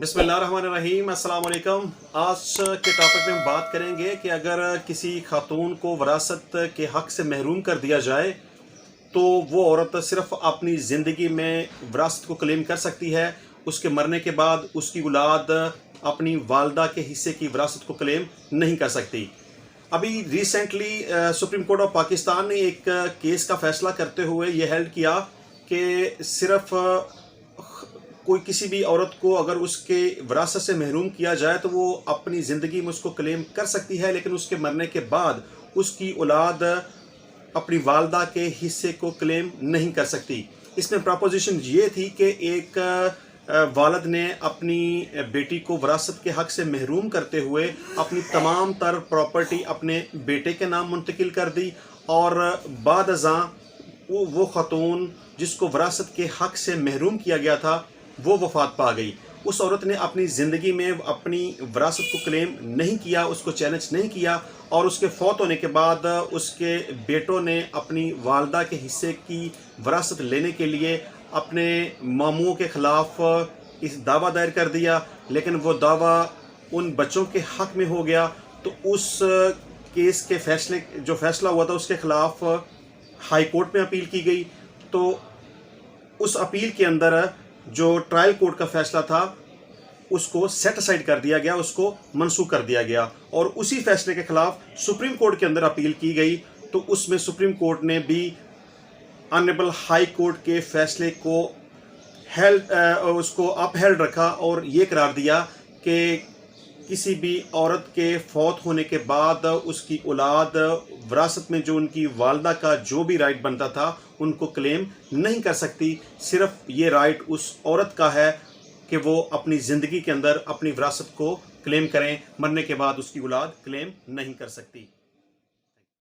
बिस्मिल्लाहिर्रहमानिर्रहीम अस्सलाम वालेकुम। आज के टॉपिक में हम बात करेंगे कि अगर किसी खातून को वरासत के हक़ से महरूम कर दिया जाए तो वो औरत सिर्फ़ अपनी ज़िंदगी में वरासत को क्लेम कर सकती है। उसके मरने के बाद उसकी औलाद अपनी वालदा के हिस्से की वरासत को क्लेम नहीं कर सकती। अभी recently supreme court of Pakistan ने एक केस का फ़ैसला करते हुए ये हेल्ड किया कि सिर्फ़ कोई किसी भी औरत को अगर उसके विरासत से महरूम किया जाए तो वो अपनी ज़िंदगी में उसको क्लेम कर सकती है, लेकिन उसके मरने के बाद उसकी औलाद अपनी वालदा के हिस्से को क्लेम नहीं कर सकती। इसमें प्रपोजिशन ये थी कि एक वालिद ने अपनी बेटी को विरासत के हक़ से महरूम करते हुए अपनी तमाम तर प्रॉपर्टी अपने बेटे के नाम मुंतकिल कर दी और बाद अज़ां वो खातून जिसको विरासत के हक़ से महरूम किया गया था वो वफ़ात पा गई। उस औरत ने अपनी ज़िंदगी में अपनी विरासत को क्लेम नहीं किया, उसको चैलेंज नहीं किया और उसके फौत होने के बाद उसके बेटों ने अपनी वालदा के हिस्से की विरासत लेने के लिए अपने मामूओं के ख़िलाफ़ इस दावा दायर कर दिया, लेकिन वो दावा उन बच्चों के हक़ में हो गया। तो उस केस के फ़ैसला हुआ था उसके ख़िलाफ़ हाई कोर्ट में अपील की गई। तो उस अपील के अंदर जो ट्रायल कोर्ट का फ़ैसला था उसको सेट असाइड कर दिया गया, उसको मनसूख कर दिया गया और उसी फैसले के ख़िलाफ़ सुप्रीम कोर्ट के अंदर अपील की गई। तो उसमें सुप्रीम कोर्ट ने भी ऑनरेबल हाई कोर्ट के फ़ैसले को उसको अपहेल्ड रखा और ये करार दिया कि किसी भी औरत के फौत होने के बाद उसकी औलाद विरासत में जो उनकी वालदा का जो भी राइट बनता था उनको क्लेम नहीं कर सकती। सिर्फ ये राइट उस औरत का है कि वो अपनी ज़िंदगी के अंदर अपनी विरासत को क्लेम करें, मरने के बाद उसकी औलाद क्लेम नहीं कर सकती।